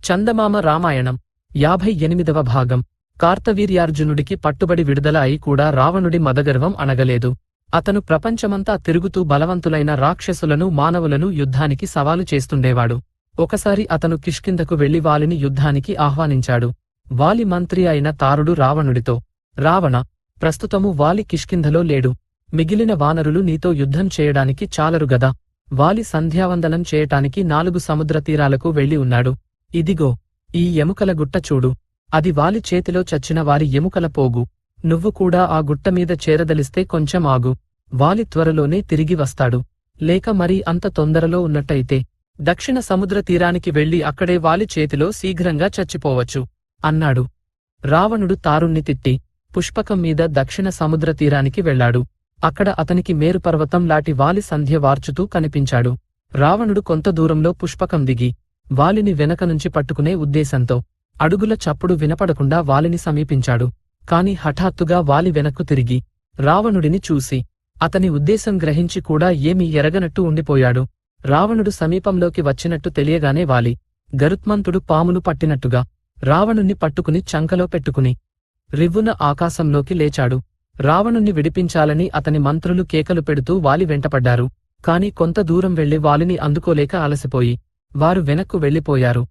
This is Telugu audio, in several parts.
చందమామ రామాయణం 58వ భాగం. కార్తవీర్యార్జునుడికి పట్టుబడి విడుదల అయి కూడా రావణుడి మదగర్వం అణగలేదు. అతను ప్రపంచమంతా తిరుగుతూ బలవంతులైన రాక్షసులను మానవులను యుద్ధానికి సవాలు చేస్తుండేవాడు. ఒకసారి అతను కిష్కింధకు వెళ్లి వాలిని యుద్ధానికి ఆహ్వానించాడు. వాలి మంత్రి అయిన తారుడు రావణుడితో, రావణ, ప్రస్తుతము వాలి కిష్కింధలో లేడు. మిగిలిన వానరులు నీతో యుద్ధం చేయడానికి చాలరు గదా. వాలి సంధ్యావందనం చేయటానికి 4 సముద్ర తీరాలకు వెళ్లి ఉన్నాడు. ఇదిగో ఈ ఎముకల గుట్ట చూడు. అది వాలి చేతిలో చచ్చిన వారి ఎముకల పోగు. నువ్వు కూడా ఆ గుట్టమీద చేరదలిస్తే కొంచెం ఆగు. వాలి త్వరలోనే తిరిగి వస్తాడు. లేక మరీ అంత తొందరలో ఉన్నట్టయితే దక్షిణ సముద్ర తీరానికి వెళ్లి అక్కడే వాలి చేతిలో శీఘ్రంగా చచ్చిపోవచ్చు అన్నాడు. రావణుడు తారుణ్ణి తిట్టి పుష్పకం మీద దక్షిణ సముద్ర తీరానికి వెళ్లాడు. అక్కడ అతనికి మేరుపర్వతం లాటి వాలి సంధ్య వార్చుతూ కనిపించాడు. రావణుడు కొంత దూరంలో పుష్పకం దిగి వాలిని వెనక నుంచి పట్టుకునే ఉద్దేశంతో అడుగుల చప్పుడు వినపడకుండా వాలిని సమీపించాడు. కాని హఠాత్తుగా వాలి వెనక్కు తిరిగి రావణుడిని చూసి అతని ఉద్దేశం గ్రహించి కూడా ఏమీ ఎరగనట్టు ఉండిపోయాడు. రావణుడు సమీపంలోకి వచ్చినట్టు తెలియగానే వాలి గరుత్మంతుడు పామును పట్టినట్టుగా రావణుణ్ణి పట్టుకుని చంకలో పెట్టుకుని రివ్వున ఆకాశంలోకి లేచాడు. రావణుణ్ణి విడిపించాలని అతని మంత్రులు కేకలు పెడుతూ వాలి వెంటపడ్డారు. కాని కొంత దూరం వెళ్లి వాలిని అందుకోలేక అలసిపోయి వారు వెనక్కు వెళ్లిపోయారు.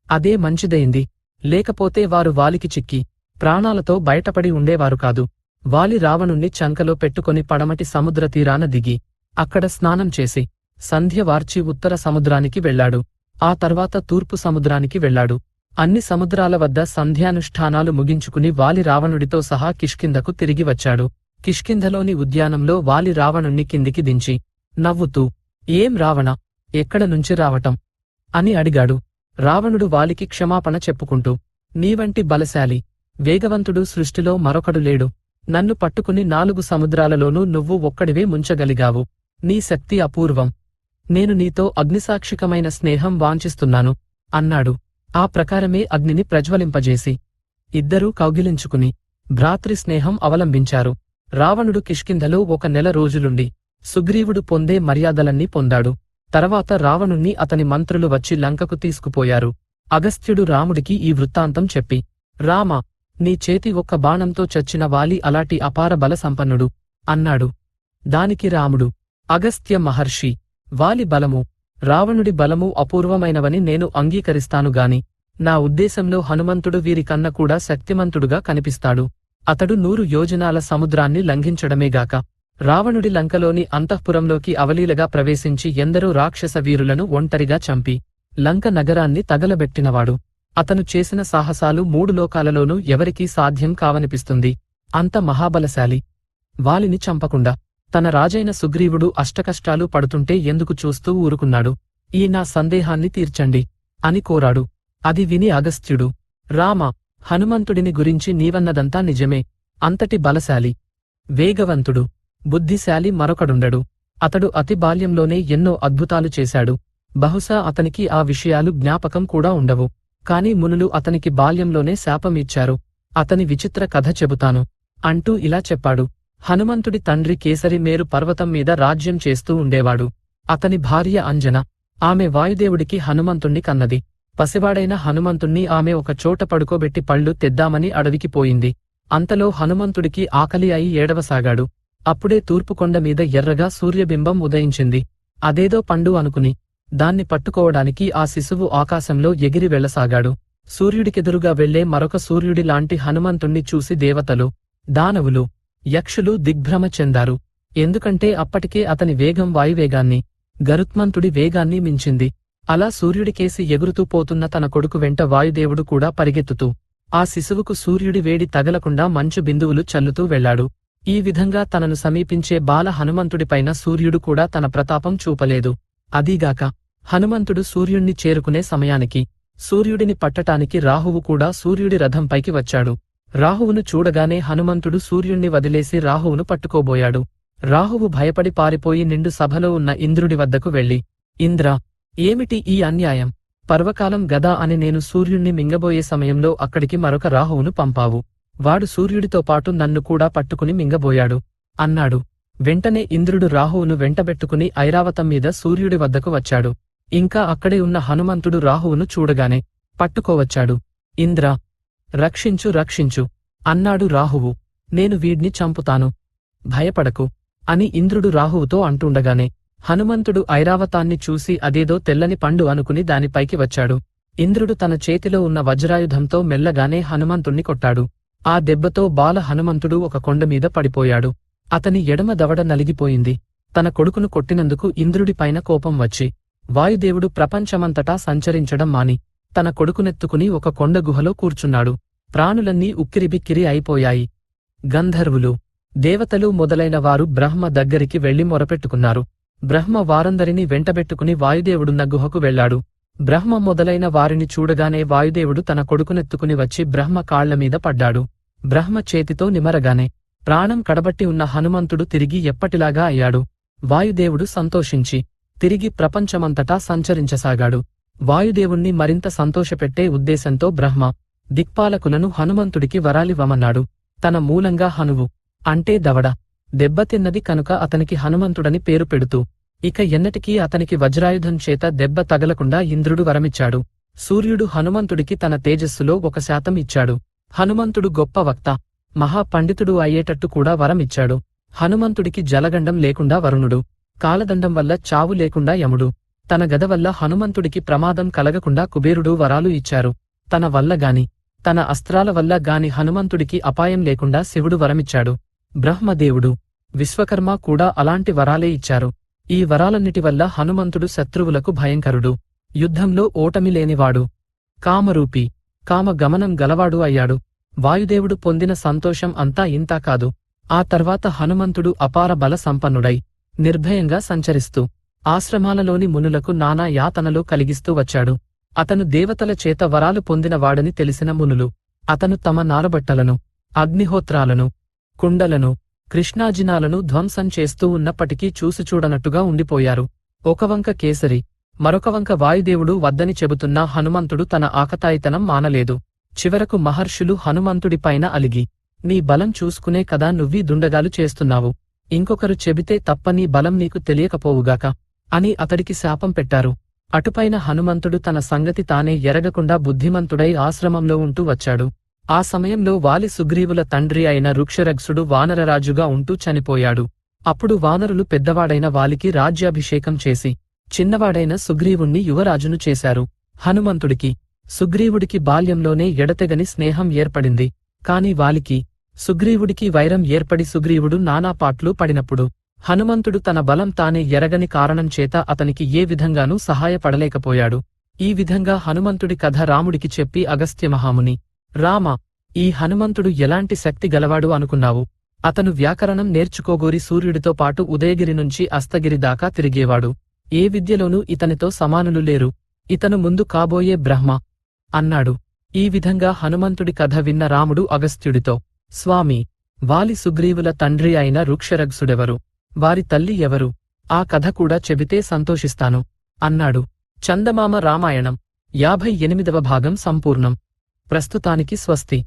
అదే మంచిదైంది. లేకపోతే వారు వాలికి చిక్కి ప్రాణాలతో బయటపడి ఉండేవారు కాదు. వాలి రావణుణ్ణి చంకలో పెట్టుకొని పడమటి సముద్ర తీరాన దిగి అక్కడ స్నానం చేసి సంధ్య వార్చి ఉత్తర సముద్రానికి వెళ్లాడు. ఆ తర్వాత తూర్పు సముద్రానికి వెళ్లాడు. అన్ని సముద్రాల వద్ద సంధ్యానుష్ఠానాలు ముగించుకుని వాలి రావణుడితో సహా కిష్కింధకు తిరిగి వచ్చాడు. కిష్కింధలోని ఉద్యానంలో వాలి రావణుణ్ణి కిందికి దించి నవ్వుతూ, ఏం రావణ, ఎక్కడ నుంచి రావటం అని అడిగాడు. రావణుడు వాలికి క్షమాపణ చెప్పుకుంటూ, నీవంటి బలశాలి, వేగవంతుడు సృష్టిలో మరొకడు లేడు. నన్ను పట్టుకుని 4 సముద్రాలలోనూ నువ్వు ఒక్కడివే ముంచగలిగావు. నీ శక్తి అపూర్వం. నేను నీతో అగ్నిసాక్షికమైన స్నేహం వాంఛిస్తున్నాను అన్నాడు. ఆ ప్రకారమే అగ్నిని ప్రజ్వలింపజేసి ఇద్దరూ కౌగిలించుకుని భ్రాతృ స్నేహం అవలంబించారు. రావణుడు కిష్కింధలో 1 నెల రోజులుండి సుగ్రీవుడు పొందే మర్యాదలన్నీ పొందాడు. తర్వాత రావణుణ్ణి అతని మంత్రులు వచ్చి లంకకు తీసుకుపోయారు. అగస్త్యుడు రాముడికి ఈ వృత్తాంతం చెప్పి, రామా, నీ చేతి 1 బాణంతో చచ్చిన వాలి అలాటి అపార బల సంపన్నుడు అన్నాడు. దానికి రాముడు, అగస్త్య మహర్షి, వాలి బలము రావణుడి బలము అపూర్వమైనవని నేను అంగీకరిస్తానుగాని నా ఉద్దేశంలో హనుమంతుడు వీరికన్న కూడా శక్తిమంతుడుగా కనిపిస్తాడు. అతడు 100 యోజనాల సముద్రాన్ని లంఘించడమేగాక రావణుడి లంకలోని అంతఃపురంలోకి అవలీలగా ప్రవేశించి ఎందరో రాక్షస వీరులను ఒంటరిగా చంపి లంక నగరాన్ని తగలబెట్టినవాడు. అతను చేసిన సాహసాలు 3 లోకాలలోనూ ఎవరికీ సాధ్యం కావనిపిస్తుంది. అంత మహాబలశాలి వాలిని చంపకుండా తన రాజైన సుగ్రీవుడు అష్టకష్టాలు పడుతుంటే ఎందుకు చూస్తూ ఊరుకున్నాడు? ఈ నా సందేహాన్ని తీర్చండి అని కోరాడు. అది విని అగస్త్యుడు, రామ, హనుమంతుడిని గురించి నీవన్నదంతా నిజమే. అంతటి బలశాలి, వేగవంతుడు, బుద్ధిశాలి మరొకడుండడు. అతడు అతి బాల్యంలోనే ఎన్నో అద్భుతాలు చేశాడు. బహుశా అతనికి ఆ విషయాలు జ్ఞాపకం కూడా ఉండవు. కాని మునులు అతనికి బాల్యంలోనే శాపం ఇచ్చారు. అతని విచిత్ర కథ చెబుతాను అంటూ ఇలా చెప్పాడు. హనుమంతుడి తండ్రి కేసరి మేరు పర్వతం మీద రాజ్యం చేస్తూ ఉండేవాడు. అతని భార్య అంజన. ఆమె వాయుదేవుడికి హనుమంతుణ్ణి కన్నది. పసివాడైన హనుమంతుణ్ణి ఆమె ఒక చోట పడుకోబెట్టి పళ్ళు తెద్దామని అడవికి పోయింది. అంతలో హనుమంతుడికి ఆకలి అయి ఏడవసాగాడు. అప్పుడే తూర్పుకొండ మీద ఎర్రగా సూర్యబింబం ఉదయించింది. అదేదో పండు అనుకుని దాన్ని పట్టుకోవడానికి ఆ శిశువు ఆకాశంలో ఎగిరి వెళ్లసాగాడు. సూర్యుడికెదురుగా వెళ్లే మరొక సూర్యుడి లాంటి హనుమంతుణ్ణి చూసి దేవతలు, దానవులు, యక్షులు దిగ్భ్రమ చెందారు. ఎందుకంటే అప్పటికే అతని వేగం వాయువేగాన్ని, గరుత్మంతుడి వేగాన్ని మించింది. అలా సూర్యుడికేసి ఎగురుతూ పోతున్న తన కొడుకు వెంట వాయుదేవుడు కూడా పరిగెత్తుతూ ఆ శిశువుకు సూర్యుడి వేడి తగలకుండా మంచు బిందువులు చల్లుతూ వెళ్లాడు. ఈ విధంగా తనను సమీపించే బాల హనుమంతుడిపైన సూర్యుడు కూడా తన ప్రతాపం చూపలేదు. అదీగాక హనుమంతుడు సూర్యుణ్ణి చేరుకునే సమయానికి సూర్యుడిని పట్టటానికి రాహువు కూడా సూర్యుడి రథంపైకి వచ్చాడు. రాహువును చూడగానే హనుమంతుడు సూర్యుణ్ణి వదిలేసి రాహువును పట్టుకోబోయాడు. రాహువు భయపడి పారిపోయి నిండు సభలో ఉన్న ఇంద్రుడి వద్దకు వెళ్లి, ఇంద్రా, ఏమిటి ఈ అన్యాయం? పర్వకాలం గదా అని నేను సూర్యుణ్ణి మింగబోయే సమయంలో అక్కడికి మరొక రాహువును పంపావు. వాడు సూర్యుడితో పాటు నన్ను కూడా పట్టుకుని మింగబోయాడు అన్నాడు. వెంటనే ఇంద్రుడు రాహువును వెంటబెట్టుకుని ఐరావతం మీద సూర్యుడి వద్దకు వచ్చాడు. ఇంకా అక్కడే ఉన్న హనుమంతుడు రాహువును చూడగానే పట్టుకోవచ్చాడు. ఇంద్ర, రక్షించు రక్షించు అన్నాడు రాహువు. నేను వీడ్ని చంపుతాను, భయపడకు అని ఇంద్రుడు రాహువుతో అంటుండగానే హనుమంతుడు ఐరావతాన్ని చూసి అదేదో తెల్లని పండు అనుకుని దానిపైకి వచ్చాడు. ఇంద్రుడు తన చేతిలో ఉన్న వజ్రాయుధంతో మెల్లగానే హనుమంతుణ్ణి కొట్టాడు. ఆ దెబ్బతో బాల హనుమంతుడు ఒక కొండమీద పడిపోయాడు. అతని ఎడమ దవడ నలిగిపోయింది. తన కొడుకును కొట్టినందుకు ఇంద్రుడిపైన కోపం వచ్చి వాయుదేవుడు ప్రపంచమంతటా సంచరించడం మాని తన కొడుకునెత్తుకుని ఒక కొండ గుహలో కూర్చున్నాడు. ప్రాణులన్నీ ఉక్కిరిబిక్కిరి అయిపోయాయి. గంధర్వులు, దేవతలు మొదలైన వారు బ్రహ్మ దగ్గరికి వెళ్లి మొరపెట్టుకున్నారు. బ్రహ్మ వారందరినీ వెంటబెట్టుకుని వాయుదేవుడున్న గుహకు వెళ్లాడు. బ్రహ్మ మొదలైన వారిని చూడగానే వాయుదేవుడు తన కొడుకునెత్తుకుని వచ్చి బ్రహ్మ కాళ్లమీద పడ్డాడు. బ్రహ్మ చేతితో నిమరగానే ప్రాణం కడబట్టి ఉన్న హనుమంతుడు తిరిగి ఎప్పటిలాగా అయ్యాడు. వాయుదేవుడు సంతోషించి తిరిగి ప్రపంచమంతటా సంచరించసాగాడు. వాయుదేవుణ్ణి మరింత సంతోషపెట్టే ఉద్దేశంతో బ్రహ్మ దిక్పాలకులను హనుమంతుడికి వరాలివ్వమన్నాడు. తన మూలంగా హనువు అంటే దవడ దెబ్బతిన్నది కనుక అతనికి హనుమంతుడని పేరు పెడుతూ ఇక ఎన్నటికీ అతనికి వజ్రాయుధం చేత దెబ్బ తగలకుండా ఇంద్రుడు వరమిచ్చాడు. సూర్యుడు హనుమంతుడికి తన తేజస్సులో 1% ఇచ్చాడు. హనుమంతుడు గొప్ప వక్త, మహాపండితుడు అయ్యేటట్టు కూడా వరమిచ్చాడు. హనుమంతుడికి జలగండం లేకుండా వరుణుడు, కాలదండం వల్ల చావు లేకుండా యముడు, తన గద వల్ల హనుమంతుడికి ప్రమాదం కలగకుండా కుబేరుడు వరాలు ఇచ్చారు. తన వల్ల గాని తన అస్త్రాల వల్ల గాని హనుమంతుడికి అపాయం లేకుండా శివుడు వరమిచ్చాడు. బ్రహ్మదేవుడు, విశ్వకర్మ కూడా అలాంటి వరాలే ఇచ్చారు. ఈ వరాలన్నిటి వల్ల హనుమంతుడు శత్రువులకు భయంకరుడు, యుద్ధంలో ఓటమి లేనివాడు, కామరూపి, కామ గమనం గలవాడు అయ్యాడు. వాయుదేవుడు పొందిన సంతోషం అంతా ఇంతా కాదు. ఆ తర్వాత హనుమంతుడు అపార బల సంపన్నుడై నిర్భయంగా సంచరిస్తూ ఆశ్రమాలలోని మునులకు నానా యాతనలు కలిగిస్తూ వచ్చాడు. అతను దేవతల చేత వరాలు పొందినవాడని తెలిసిన మునులు అతను తమ నారబట్టలను, అగ్నిహోత్రాలను, కుండలను, కృష్ణాజినాలను ధ్వంసం చేస్తూ ఉన్నప్పటికీ చూసిచూడనట్టుగా ఉండిపోయారు. ఒకవంక కేసరి, మరొకవంక వాయుదేవుడు వద్దని చెబుతున్నా హనుమంతుడు తన ఆకతాయితనం మానలేదు. చివరకు మహర్షులు హనుమంతుడిపైన అలిగి నీ బలం చూసుకునే కదా నువ్వీ దుండగాలు చేస్తున్నావు, ఇంకొకరు చెబితే తప్ప నీ బలం నీకు తెలియకపోవుగాక అని అతడికి శాపం పెట్టారు. అటుపైన హనుమంతుడు తన సంగతి తానే ఎరగకుండా బుద్ధిమంతుడై ఆశ్రమంలో ఉంటూ వచ్చాడు. ఆ సమయంలో వాలి సుగ్రీవుల తండ్రి అయిన రుక్షరగ్సుడు వానరరాజుగా ఉంటూ చనిపోయాడు. అప్పుడు వానరులు పెద్దవాడైన వాలికి రాజ్యాభిషేకం చేసి చిన్నవాడైన సుగ్రీవుణ్ణి యువరాజును చేశారు. హనుమంతుడికి సుగ్రీవుడికి బాల్యంలోనే ఎడతెగని స్నేహం ఏర్పడింది. కాని వాలికి సుగ్రీవుడికి వైరం ఏర్పడి సుగ్రీవుడు నానాపాట్లు పడినప్పుడు హనుమంతుడు తన బలం తానే ఎరగని కారణం చేత అతనికి ఏ విధంగానూ సహాయపడలేకపోయాడు. ఈ విధంగా హనుమంతుడి కథ రాముడికి చెప్పి అగస్త్యమహాముని, రామ, ఈ హనుమంతుడు ఎలాంటి శక్తి గలవాడు అనుకున్నావు? అతను వ్యాకరణం నేర్చుకోగోరి సూర్యుడితో పాటు ఉదయగిరి నుంచి అస్తగిరి దాకా తిరిగేవాడు. ఏ విద్యలోనూ ఇతనితో సమానులు లేరు. ఇతను ముందు కాబోయే బ్రహ్మ అన్నాడు. ఈ విధంగా హనుమంతుడి కథ విన్న రాముడు అగస్త్యుడితో, స్వామి, వాలి సుగ్రీవుల తండ్రి అయిన రుక్షరగ్సుడెవరు? వారి తల్లి ఎవరు? ఆ కథ కూడా చెబితే సంతోషిస్తాను అన్నాడు. చందమామ రామాయణం 58వ భాగం సంపూర్ణం. ప్రస్తుతానికి స్వస్తి.